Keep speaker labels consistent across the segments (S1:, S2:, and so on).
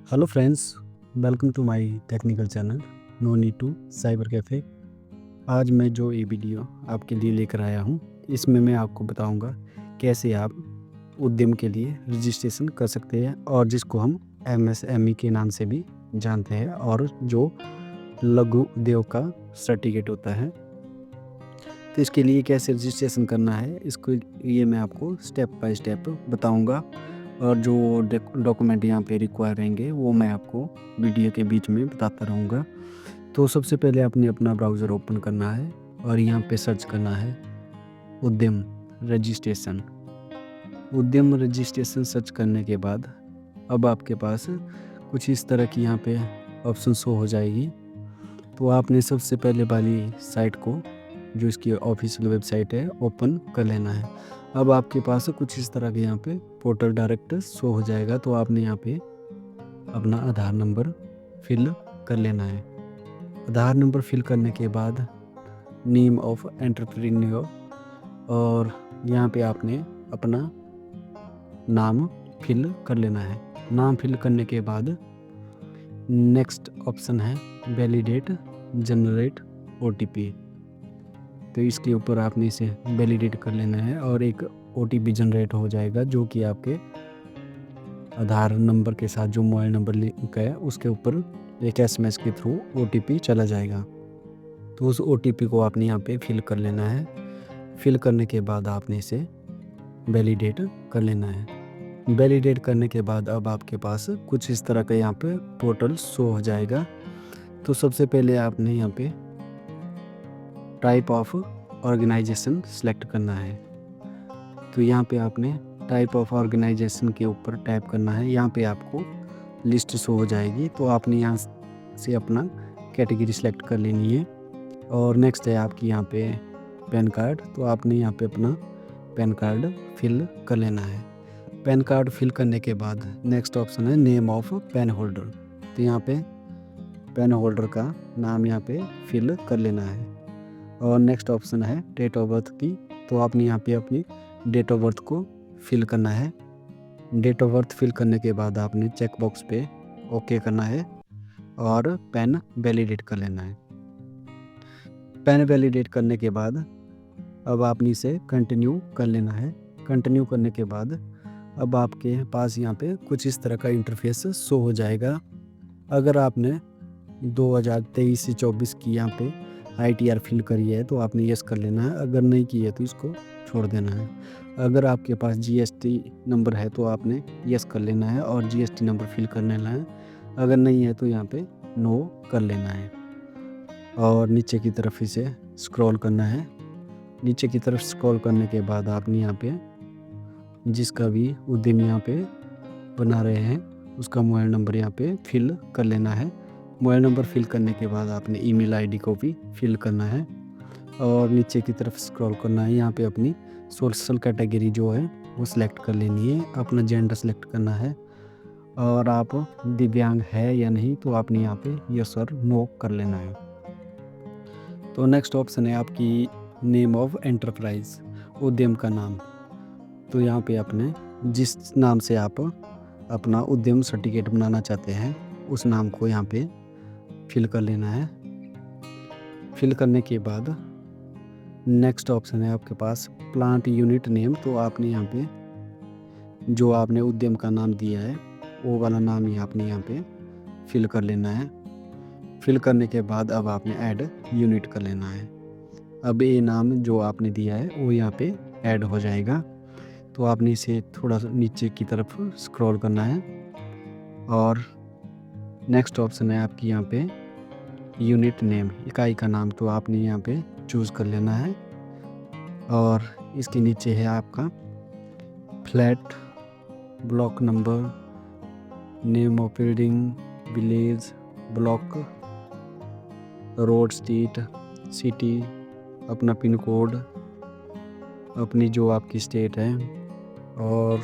S1: Hello friends, welcome to my technical channel no need to cyber cafe. आज मैं जो ये वीडियो आपके लिए लेकर आया हूँ, इसमें मैं आपको बताऊंगा कैसे आप उद्यम के लिए रजिस्ट्रेशन कर सकते हैं, और जिसको हम एमएसएमई के नाम से भी जानते हैं, और जो लघु उद्योग का सर्टिफिकेट होता है। तो इसके लिए कैसे रजिस्ट्रेशन करना है, इसको ये मैं आपको स्टेप बाय स्टेप बताऊँगा, और जो डॉक्यूमेंट यहाँ पे रिक्वायर रहेंगे वो मैं आपको वीडियो के बीच में बताता रहूँगा। तो सबसे पहले आपने अपना ब्राउज़र ओपन करना है और यहाँ पे सर्च करना है उद्यम रजिस्ट्रेशन। उद्यम रजिस्ट्रेशन सर्च करने के बाद अब आपके पास कुछ इस तरह की यहाँ पे ऑप्शन शो हो जाएगी। तो आपने सबसे पहले वाली साइट को, जो इसकी ऑफिशियल वेबसाइट है, ओपन कर लेना है। अब आपके पास कुछ इस तरह के यहाँ पे पोर्टल डायरेक्ट शो हो जाएगा। तो आपने यहाँ पे अपना आधार नंबर फिल कर लेना है। आधार नंबर फिल करने के बाद नेम ऑफ एंटरप्रेन्योर, और यहाँ पे आपने अपना नाम फिल कर लेना है। नाम फिल करने के बाद नेक्स्ट ऑप्शन है वैलिडेट जनरेट OTP। तो इसके ऊपर आपने इसे वैलिडेट कर लेना है और एक OTP जनरेट हो जाएगा, जो कि आपके आधार नंबर के साथ जो मोबाइल नंबर लिंक है उसके ऊपर एक SMS के थ्रू OTP चला जाएगा। तो उस OTP को आपने यहाँ पे फिल कर लेना है। फिल करने के बाद आपने इसे वैलिडेट कर लेना है। वैलिडेट करने के बाद अब आपके पास कुछ इस तरह का यहाँ पे पोर्टल शो हो जाएगा। तो सबसे पहले आपने यहाँ पे टाइप ऑफ ऑर्गेनाइजेशन सेलेक्ट करना है। तो यहाँ पे आपने टाइप ऑफ ऑर्गेनाइजेशन के ऊपर टाइप करना है। यहाँ पे आपको लिस्ट शो हो जाएगी। तो आपने यहाँ से अपना कैटेगरी सेलेक्ट कर लेनी है। और नेक्स्ट है आपकी यहाँ पे पैन कार्ड। तो आपने यहाँ पे अपना पैन कार्ड फिल कर लेना है। पैन कार्ड फिल करने के बाद नेक्स्ट ऑप्शन है नेम ऑफ पैन होल्डर। तो यहाँ पे पैन होल्डर का नाम यहाँ पे फिल कर लेना है। और नेक्स्ट ऑप्शन है डेट ऑफ बर्थ की। तो आपने यहाँ पे अपनी डेट ऑफ बर्थ को फिल करना है। डेट ऑफ बर्थ फिल करने के बाद आपने चेक बॉक्स पे ओके करना है और पैन वैलिडेट कर लेना है। पैन वैलिडेट करने के बाद अब आपने इसे कंटिन्यू कर लेना है। कंटिन्यू करने के बाद अब आपके पास यहाँ पे कुछ इस तरह का इंटरफेस शो हो जाएगा। अगर आपने 2023 से 24 की यहाँ पे ITR फिल करी है तो आपने यस कर लेना है। अगर नहीं की है तो इसको छोड़ देना है। अगर आपके पास GST नंबर है तो आपने यस कर लेना है और GST नंबर फिल कर लेना है। अगर नहीं है तो यहाँ पे नो कर लेना है और नीचे की तरफ इसे स्क्रॉल करना है। नीचे की तरफ स्क्रॉल करने के बाद आपने यहाँ पे जिसका भी उद्यम यहाँ पे बना रहे हैं उसका मोबाइल नंबर यहाँ पे फिल कर लेना है। मोबाइल नंबर फिल करने के बाद आपने ईमेल ID को भी फिल करना है और नीचे की तरफ स्क्रॉल करना है। यहाँ पे अपनी सोशल कैटेगरी जो है वो सिलेक्ट कर लेनी है। अपना जेंडर सेलेक्ट करना है और आप दिव्यांग है या नहीं तो आपने यहाँ पे यस और नो कर लेना है। तो नेक्स्ट ऑप्शन है आपकी नेम ऑफ एंटरप्राइज, उद्यम का नाम। तो यहाँ पे आपने जिस नाम से आप अपना उद्यम सर्टिफिकेट बनाना चाहते हैं उस नाम को यहाँ पे फिल कर लेना है। फिल करने के बाद नेक्स्ट ऑप्शन है आपके पास प्लांट यूनिट नेम। तो आपने यहाँ पे जो आपने उद्यम का नाम दिया है वो वाला नाम ही आपने यहाँ पे फिल कर लेना है। फिल करने के बाद अब आपने ऐड यूनिट कर लेना है। अब ये नाम जो आपने दिया है वो यहाँ पे ऐड हो जाएगा। तो आपने इसे थोड़ा सा नीचे की तरफ स्क्रॉल करना है और नेक्स्ट ऑप्शन है आपकी यहाँ पे यूनिट नेम, इकाई का नाम। तो आपने यहाँ पे चूज़ कर लेना है और इसके नीचे है आपका flat, block number, name of building, village, block, road, street, city, अपना पिन कोड, अपनी जो आपकी स्टेट है और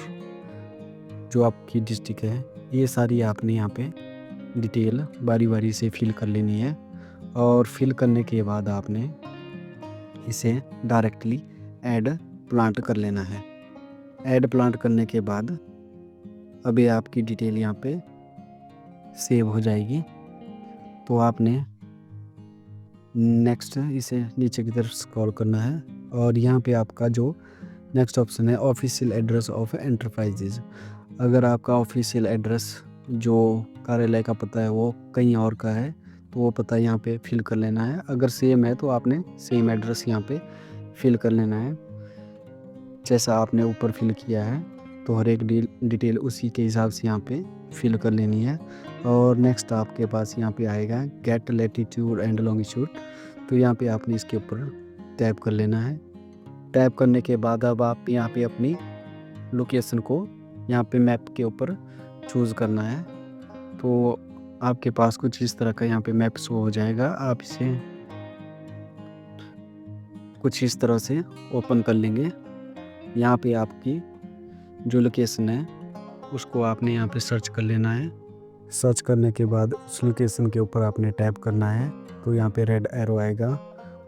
S1: जो आपकी डिस्ट्रिक्ट है, ये सारी आपने यहाँ पे डिटेल बारी बारी से फिल कर लेनी है। और फिल करने के बाद आपने इसे डायरेक्टली ऐड प्लांट कर लेना है। ऐड प्लांट करने के बाद अभी आपकी डिटेल यहाँ पे सेव हो जाएगी। तो आपने नेक्स्ट इसे नीचे की तरफ स्क्रॉल करना है और यहाँ पे आपका जो नेक्स्ट ऑप्शन है ऑफिशियल एड्रेस ऑफ एंटरप्राइजेज। अगर आपका ऑफिशियल एड्रेस जो कार्यालय का पता है वो कहीं और का है तो वो पता यहाँ पे फिल कर लेना है। अगर सेम है तो आपने सेम एड्रेस यहाँ पे फिल कर लेना है जैसा आपने ऊपर फिल किया है। तो हर एक डिटेल उसी के हिसाब से यहाँ पे फिल कर लेनी है। और नेक्स्ट आपके पास यहाँ पे आएगा गेट लैटिट्यूड एंड लॉन्गिट्यूड। तो यहाँ पे आपने इसके ऊपर टैप कर लेना है। टैप करने के बाद अब आप यहाँ पे अपनी लोकेशन को यहाँ पे मैप के ऊपर चूज़ करना है। तो आपके पास कुछ इस तरह का यहाँ पे मैप शो हो जाएगा। आप इसे कुछ इस तरह से ओपन कर लेंगे। यहाँ पे आपकी जो लोकेशन है उसको आपने यहाँ पे सर्च कर लेना है। सर्च करने के बाद उस लोकेशन के ऊपर आपने टैप करना है। तो यहाँ पे रेड एरो आएगा,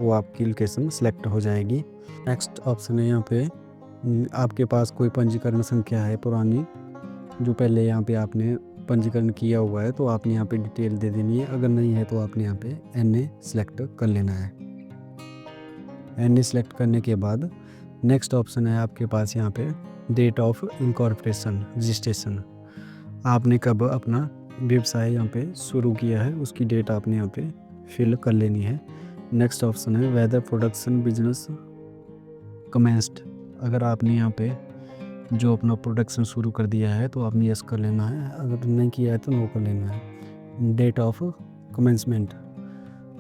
S1: वो आपकी लोकेशन सेलेक्ट हो जाएगी। नेक्स्ट ऑप्शन है यहाँ पे आपके पास कोई पंजीकरण संख्या है पुरानी जो पहले यहाँ पे आपने पंजीकरण किया हुआ है तो आपने यहाँ पे डिटेल दे देनी है। अगर नहीं है तो आपने यहाँ पे NA सेलेक्ट कर लेना है। NA सेलेक्ट करने के बाद नेक्स्ट ऑप्शन है आपके पास यहाँ पे डेट ऑफ इनकॉर्पोरेशन रजिस्ट्रेशन। आपने कब अपना व्यवसाय यहाँ पे शुरू किया है उसकी डेट आपने यहाँ पे फिल कर लेनी है। नेक्स्ट ऑप्शन है वेदर प्रोडक्शन बिजनेस कमेंस्ड। अगर आपने यहाँ पे जो अपना प्रोडक्शन शुरू कर दिया है तो आपने यस कर लेना है, अगर नहीं किया है तो नो कर लेना है। डेट ऑफ कमेंसमेंट,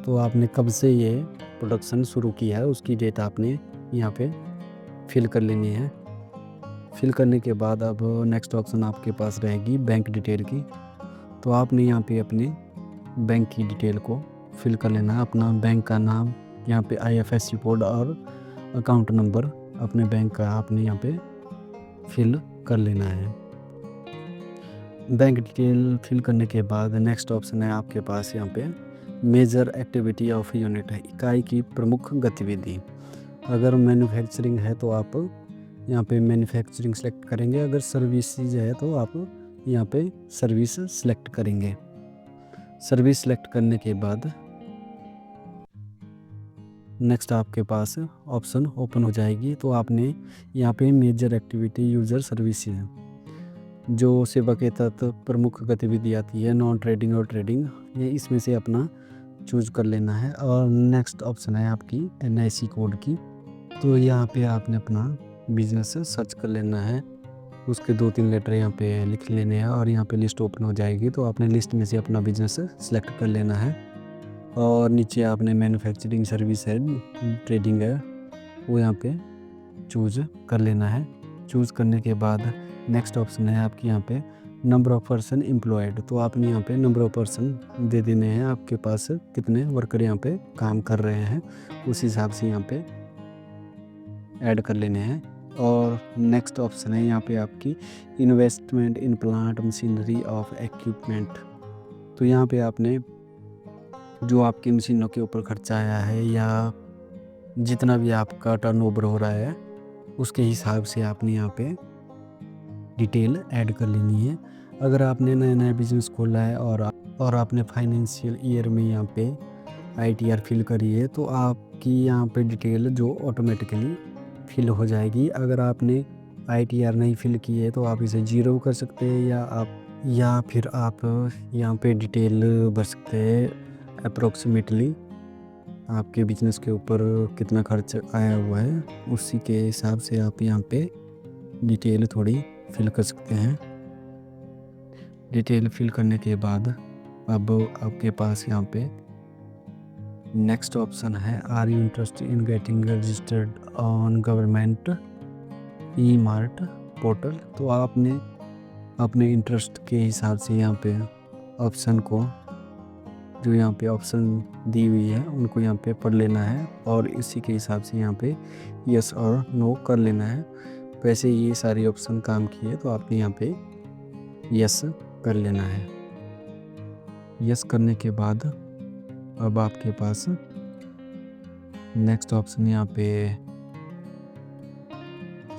S1: तो आपने कब से ये प्रोडक्शन शुरू किया है उसकी डेट आपने यहाँ पे फिल कर लेनी है। फिल करने के बाद अब नेक्स्ट ऑप्शन आपके पास रहेगी बैंक डिटेल की। तो आपने यहाँ पे अपनी बैंक की डिटेल को फिल कर लेना है। अपना बैंक का नाम, यहाँ पे IFSC कोड और अकाउंट नंबर अपने बैंक का आपने यहाँ पे फिल कर लेना है। बैंक डिटेल फिल करने के बाद नेक्स्ट ऑप्शन है आपके पास यहाँ पे मेजर एक्टिविटी ऑफ यूनिट है, इकाई की प्रमुख गतिविधि। अगर मैन्युफैक्चरिंग है तो आप यहाँ पे मैन्युफैक्चरिंग सेलेक्ट करेंगे, अगर सर्विसेज है तो आप यहाँ पे सर्विस सेलेक्ट करेंगे। सर्विस सेलेक्ट करने के बाद नेक्स्ट आपके पास ऑप्शन ओपन हो जाएगी। तो आपने यहाँ पे मेजर एक्टिविटी यूज़र सर्विसेज जो सेवा के तहत प्रमुख गतिविधि आती है, नॉन ट्रेडिंग और ट्रेडिंग, ये इसमें से अपना चूज कर लेना है। और नेक्स्ट ऑप्शन है आपकी NIC कोड की। तो यहाँ पे आपने अपना बिजनेस सर्च कर लेना है, उसके 2-3 लेटर यहाँ पे लिख लेने हैं और यहाँ पे लिस्ट ओपन हो जाएगी। तो आपने लिस्ट में से अपना बिजनेस सेलेक्ट कर लेना है और नीचे आपने मैन्युफैक्चरिंग सर्विस है, ट्रेडिंग है, वो यहाँ पे चूज़ कर लेना है। चूज़ करने के बाद नेक्स्ट ऑप्शन है आपकी यहाँ पे नंबर ऑफ़ पर्सन एम्प्लॉयड। तो आपने यहाँ पे नंबर ऑफ़ पर्सन दे देने हैं, आपके पास कितने वर्कर यहाँ पे काम कर रहे हैं उस हिसाब से यहाँ पे ऐड कर लेने हैं। और नेक्स्ट ऑप्शन है यहाँ पे आपकी investment in plant machinery of equipment. तो यहाँ पे आपने जो आपकी मशीनों के ऊपर खर्चा आया है या जितना भी आपका टर्नओवर हो रहा है उसके हिसाब से आपने यहाँ पे डिटेल ऐड कर लेनी है। अगर आपने नया बिजनेस खोला है और आपने फाइनेंशियल ईयर में यहाँ पे ITR फिल करी है तो आपकी यहाँ पे डिटेल जो ऑटोमेटिकली फिल हो जाएगी। अगर आपने ITR नहीं फिल की है तो आप इसे 0 कर सकते हैं या फिर आप यहाँ पे डिटेल भर सकते हैं अप्रोक्सीमेटली आपके बिजनेस के ऊपर कितना खर्च आया हुआ है उसी के हिसाब से आप यहाँ पे डिटेल थोड़ी फिल कर सकते हैं। डिटेल फिल करने के बाद अब आपके पास यहाँ पे नेक्स्ट ऑप्शन है are you interested in getting registered on government e mart portal. तो आपने अपने इंटरेस्ट के हिसाब से यहाँ पे ऑप्शन को जो यहाँ पे ऑप्शन दी हुई है उनको यहाँ पे पढ़ लेना है और इसी के हिसाब से यहाँ पे यस और नो कर लेना है। वैसे ये सारे ऑप्शन काम किए तो आपने यहाँ पे यस कर लेना है। यस करने के बाद अब आपके पास नेक्स्ट ऑप्शन यहाँ पे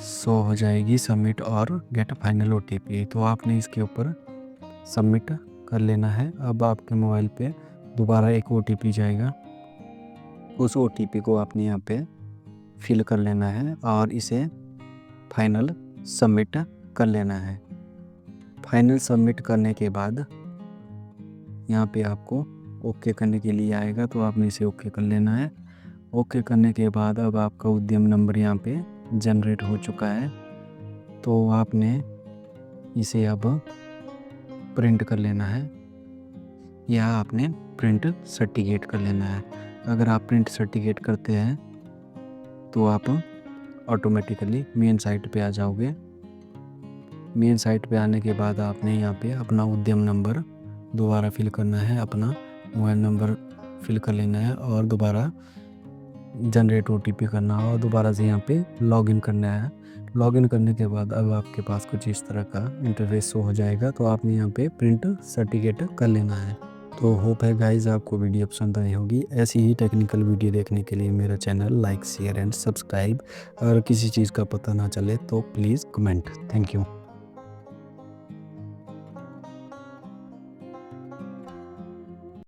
S1: शो हो जाएगी सबमिट और गेट फाइनल OTP। तो आपने इसके ऊपर सबमिट कर लेना है। अब आपके मोबाइल पे दोबारा एक OTP जाएगा, उस OTP को आपने यहाँ पे फिल कर लेना है और इसे फाइनल सबमिट कर लेना है। फाइनल सबमिट करने के बाद यहाँ पे आपको ओके करने के लिए आएगा, तो आपने इसे ओके कर लेना है। ओके करने के बाद अब आपका उद्यम नंबर यहाँ पे जनरेट हो चुका है, तो आपने इसे अब प्रिंट कर लेना है या आपने प्रिंट सर्टिफिकेट कर लेना है। अगर आप प्रिंट सर्टिफिकेट करते हैं तो आप ऑटोमेटिकली मेन साइट पे आ जाओगे। मेन साइट पे आने के बाद आपने यहाँ पे अपना उद्यम नंबर दोबारा फिल करना है, अपना मोबाइल नंबर फिल कर लेना है और दोबारा जनरेट OTP करना है और दोबारा से यहाँ पे लॉगिन करना है। लॉगिन करने के बाद अब आपके पास कुछ इस तरह का इंटरफेस शो हो जाएगा, तो आपने यहाँ पे प्रिंट सर्टिफिकेट कर लेना है। तो होप है गाइज आपको वीडियो पसंद आई होगी। ऐसी ही टेक्निकल वीडियो देखने के लिए मेरा channel like share and subscribe. अगर किसी चीज़ का पता ना चले तो प्लीज़ कमेंट। Thank you.